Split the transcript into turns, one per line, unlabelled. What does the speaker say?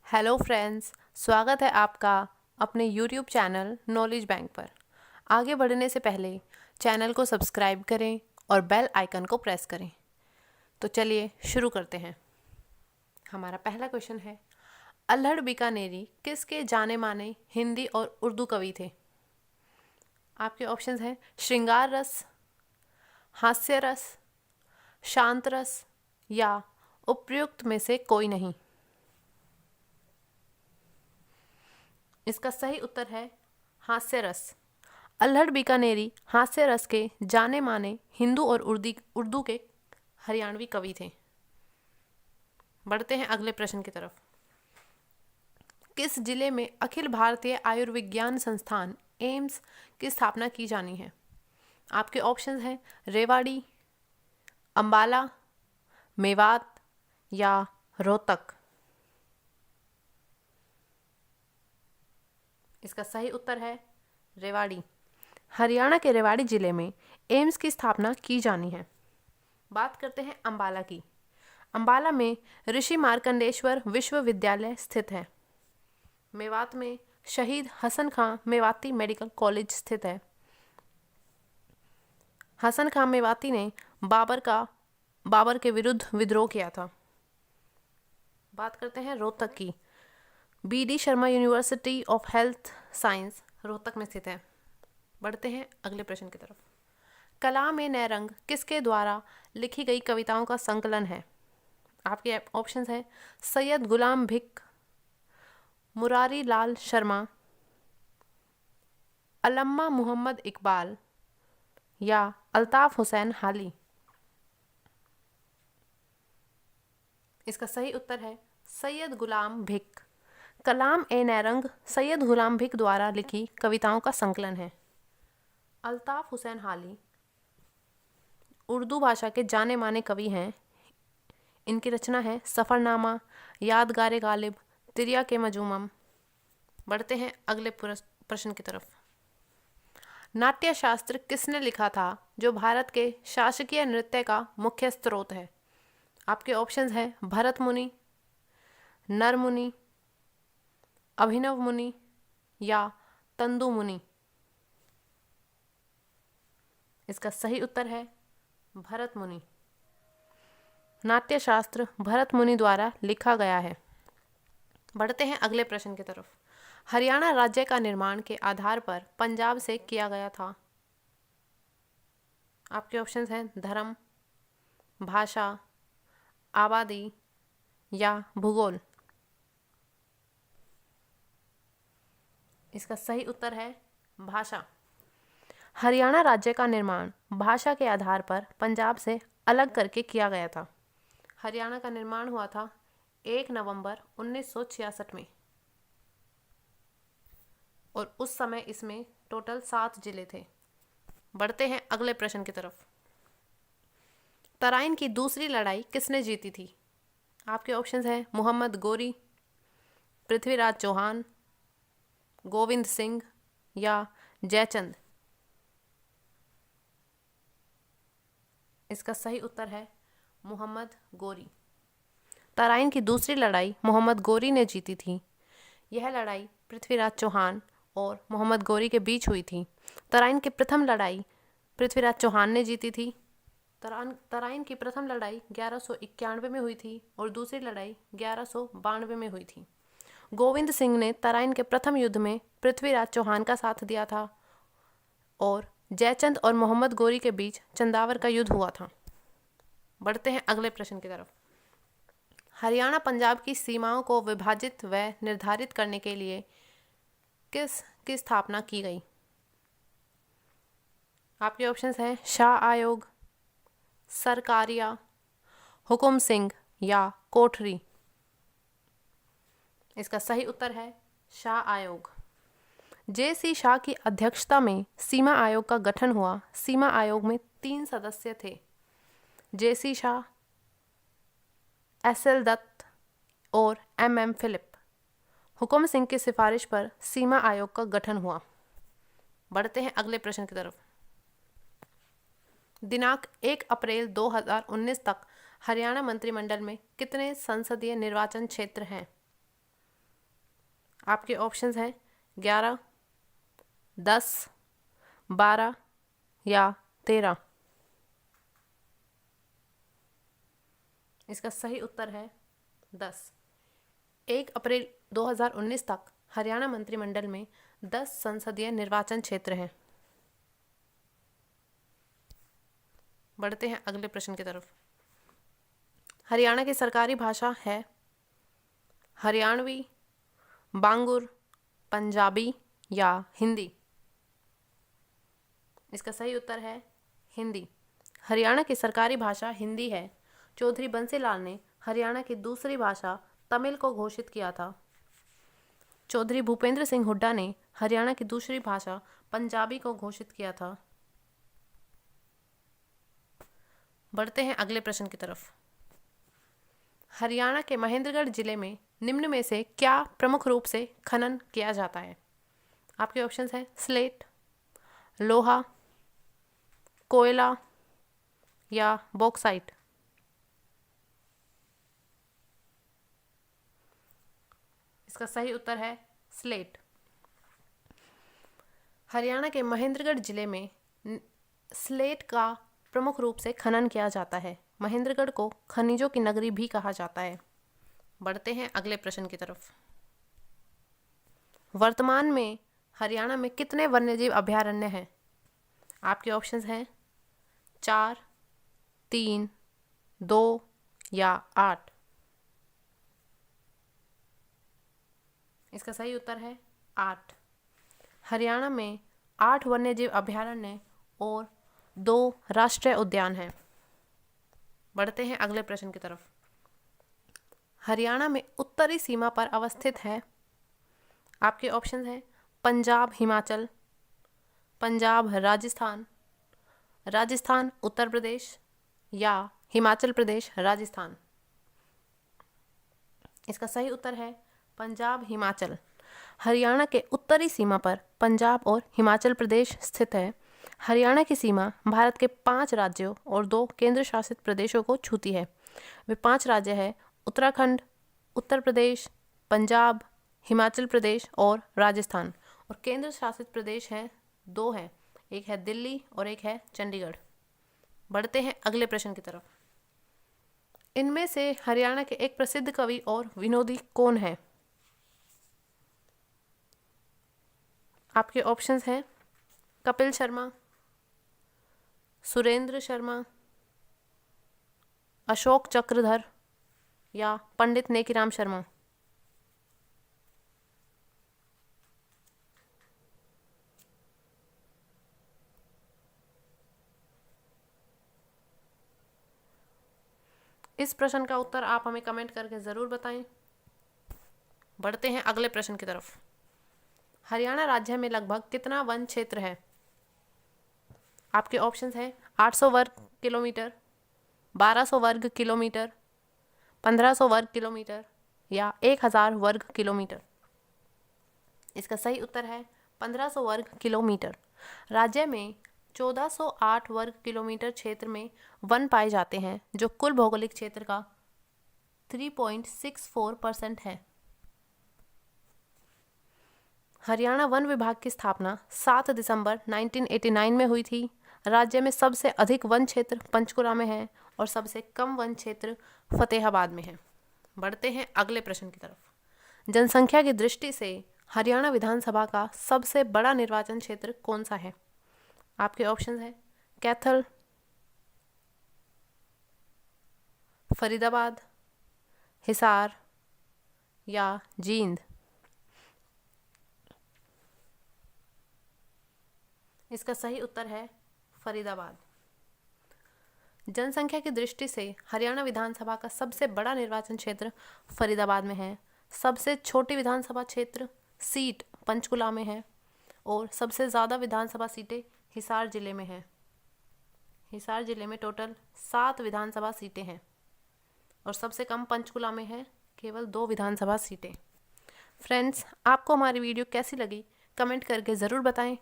Hello friends, स्वागत है आपका अपने यूट्यूब चैनल नॉलेज बैंक पर। आगे बढ़ने से पहले चैनल को सब्सक्राइब करें और बेल आइकन को प्रेस करें। तो चलिए शुरू करते हैं। हमारा पहला क्वेश्चन है, अल्हड़ बीकानेरी किसके जाने माने हिंदी और उर्दू कवि थे? आपके ऑप्शंस हैं श्रृंगार रस, हास्य रस, शांत रस या उपयुक्त में से कोई नहीं। इसका सही उत्तर है हास्य रस। अल्हड़ बीकानेरी हास्य रस के जाने माने हिंदू और उर्दू के हरियाणवी कवि थे। बढ़ते हैं अगले प्रश्न की तरफ। किस जिले में अखिल भारतीय आयुर्विज्ञान संस्थान एम्स की स्थापना की जानी है? आपके ऑप्शंस हैं रेवाड़ी, अंबाला, मेवात या रोहतक। इसका सही उत्तर है रेवाड़ी। हरियाणा के रेवाड़ी जिले में एम्स की स्थापना की जानी है। बात करते हैं अंबाला की। अंबाला में ऋषि मार्कंडेश्वर विश्वविद्यालय स्थित है। मेवात में शहीद हसन खां मेवाती मेडिकल कॉलेज स्थित है। हसन खां मेवाती ने बाबर के विरुद्ध विद्रोह किया था। बात करते हैं रोहतक की। BD. Sharma university of health science Rohtak में स्थित है। बढ़ते हैं अगले प्रश्न की तरफ। कला में नए रंग किसके द्वारा लिखी गई कविताओं का संकलन है? आपके ऑप्शंस हैं सैयद गुलाम भिक, मुरारी लाल शर्मा, अल्लामा मोहम्मद इकबाल या अल्ताफ हुसैन हाली। इसका सही उत्तर है सैयद गुलाम भिक। कलाम ए नैरंग सैयद गुलाम भिक द्वारा लिखी कविताओं का संकलन है। अल्ताफ हुसैन हाली उर्दू भाषा के जाने माने कवि हैं। इनकी रचना है सफ़रनामा, यादगार गालिब, तिरिया के मजूमम। बढ़ते हैं अगले प्रश्न की तरफ। नाट्य शास्त्र किसने लिखा था जो भारत के शासकीय नृत्य का मुख्य स्रोत है? आपके ऑप्शंस हैं भरत मुनि, नर मुनि, अभिनव मुनि या तंदु मुनि। इसका सही उत्तर है भरत मुनि। नाट्य शास्त्र भरत मुनि द्वारा लिखा गया है। बढ़ते हैं अगले प्रश्न की तरफ। हरियाणा राज्य का निर्माण के आधार पर पंजाब से किया गया था। आपके ऑप्शंस हैं धर्म, भाषा, आबादी या भूगोल। इसका सही उत्तर है भाषा। हरियाणा राज्य का निर्माण भाषा के आधार पर पंजाब से अलग करके किया गया था। हरियाणा का निर्माण हुआ था 1 नवंबर 1966 में और उस समय इसमें टोटल 7 जिले थे। बढ़ते हैं अगले प्रश्न की तरफ। तराइन की दूसरी लड़ाई किसने जीती थी? आपके ऑप्शंस हैं मोहम्मद गोरी, पृथ्वीराज चौहान, गोविंद सिंह या जयचंद। इसका सही उत्तर है मोहम्मद गोरी। तराइन की दूसरी लड़ाई मोहम्मद गोरी ने जीती थी। यह लड़ाई पृथ्वीराज चौहान और मोहम्मद गोरी के बीच हुई थी। तराइन की प्रथम लड़ाई पृथ्वीराज चौहान ने जीती थी। तराइन की प्रथम लड़ाई 1191 में हुई थी और दूसरी लड़ाई 1192 में हुई थी। गोविंद सिंह ने तराइन के प्रथम युद्ध में पृथ्वीराज चौहान का साथ दिया था और जयचंद और मोहम्मद गोरी के बीच चंदावर का युद्ध हुआ था। बढ़ते हैं अगले प्रश्न की तरफ। हरियाणा पंजाब की सीमाओं को विभाजित व निर्धारित करने के लिए किसकी स्थापना की गई? आपके ऑप्शंस हैं शाह आयोग, सरकारिया, हुकुम सिंह या कोठरी। इसका सही उत्तर है शाह आयोग। जे.सी. शाह की अध्यक्षता में सीमा आयोग का गठन हुआ। सीमा आयोग में 3 सदस्य थे, जे.सी. शाह, एस.एल. दत्त और एम.एम. फिलिप। हुकुम सिंह की सिफारिश पर सीमा आयोग का गठन हुआ। बढ़ते हैं अगले प्रश्न की तरफ। दिनांक 1 अप्रैल 2019 तक हरियाणा मंत्रिमंडल में कितने संसदीय निर्वाचन क्षेत्र हैं? आपके ऑप्शंस हैं 11, 10, 12 या 13। इसका सही उत्तर है 10। 1 अप्रैल 2019 तक हरियाणा मंत्रिमंडल में 10 संसदीय निर्वाचन क्षेत्र हैं। बढ़ते हैं अगले प्रश्न की तरफ। हरियाणा की सरकारी भाषा है हरियाणवी, बांगुर, पंजाबी या हिंदी। इसका सही उत्तर है हिंदी। हरियाणा की सरकारी भाषा हिंदी है। चौधरी बंसीलाल ने हरियाणा की दूसरी भाषा तमिल को घोषित किया था। चौधरी भूपेंद्र सिंह हुड्डा ने हरियाणा की दूसरी भाषा पंजाबी को घोषित किया था। बढ़ते हैं अगले प्रश्न की तरफ। हरियाणा के महेंद्रगढ़ जिले में निम्न में से क्या प्रमुख रूप से खनन किया जाता है? आपके ऑप्शंस हैं स्लेट, लोहा, कोयला या बॉक्साइट। इसका सही उत्तर है स्लेट। हरियाणा के महेंद्रगढ़ जिले में स्लेट का प्रमुख रूप से खनन किया जाता है। महेंद्रगढ़ को खनिजों की नगरी भी कहा जाता है। बढ़ते हैं अगले प्रश्न की तरफ। वर्तमान में हरियाणा में कितने वन्यजीव अभयारण्य हैं? आपके ऑप्शंस हैं 4, 3, 2 या 8। इसका सही उत्तर है 8। हरियाणा में 8 वन्यजीव अभयारण्य और 2 राष्ट्रीय उद्यान हैं। बढ़ते हैं अगले प्रश्न की तरफ। हरियाणा में उत्तरी सीमा पर अवस्थित है। आपके ऑप्शन हैं पंजाब हिमाचल, पंजाब राजस्थान, राजस्थान उत्तर प्रदेश या हिमाचल प्रदेश राजस्थान। इसका सही उत्तर है पंजाब हिमाचल। हरियाणा के उत्तरी सीमा पर पंजाब और हिमाचल प्रदेश स्थित है। हरियाणा की सीमा भारत के 5 राज्यों और 2 केंद्र शासित प्रदेशों को छूती है। वे 5 राज्य हैं उत्तराखंड, उत्तर प्रदेश, पंजाब, हिमाचल प्रदेश और राजस्थान। और केंद्र शासित प्रदेश हैं 2 हैं, एक है दिल्ली और एक है चंडीगढ़। बढ़ते हैं अगले प्रश्न की तरफ। इनमें से हरियाणा के एक प्रसिद्ध कवि और विनोदी कौन है? आपके ऑप्शंस हैं कपिल शर्मा, सुरेंद्र शर्मा, अशोक चक्रधर या पंडित नेकीराम शर्मा। इस प्रश्न का उत्तर आप हमें कमेंट करके ज़रूर बताएं। बढ़ते हैं अगले प्रश्न की तरफ। हरियाणा राज्य में लगभग कितना वन क्षेत्र है? आपके ऑप्शंस हैं 800 वर्ग किलोमीटर, 1200 वर्ग किलोमीटर, 1500 वर्ग किलोमीटर या 1000 वर्ग किलोमीटर। इसका सही उत्तर है 1500 वर्ग किलोमीटर। राज्य में 1408 वर्ग किलोमीटर क्षेत्र में वन पाए जाते हैं, जो कुल भौगोलिक क्षेत्र का 3.64% है। हरियाणा वन विभाग की स्थापना 7 दिसंबर 1989 में हुई थी। राज्य में सबसे अधिक वन क्षेत्र पंचकुला में है और सबसे कम वन क्षेत्र फतेहाबाद में है। बढ़ते हैं अगले प्रश्न की तरफ। जनसंख्या की दृष्टि से हरियाणा विधानसभा का सबसे बड़ा निर्वाचन क्षेत्र कौन सा है? आपके ऑप्शन हैं कैथल, फरीदाबाद, हिसार या जींद। इसका सही उत्तर है फरीदाबाद। जनसंख्या की दृष्टि से हरियाणा विधानसभा का सबसे बड़ा निर्वाचन क्षेत्र फरीदाबाद में है। सबसे छोटी विधानसभा क्षेत्र सीट पंचकुला में है और सबसे ज़्यादा विधानसभा सीटें हिसार जिले में हैं। हिसार जिले में टोटल 7 विधानसभा सीटें हैं और सबसे कम पंचकुला में है केवल 2 विधानसभा सीटें। फ्रेंड्स, आपको हमारी वीडियो कैसी लगी कमेंट करके ज़रूर बताएं।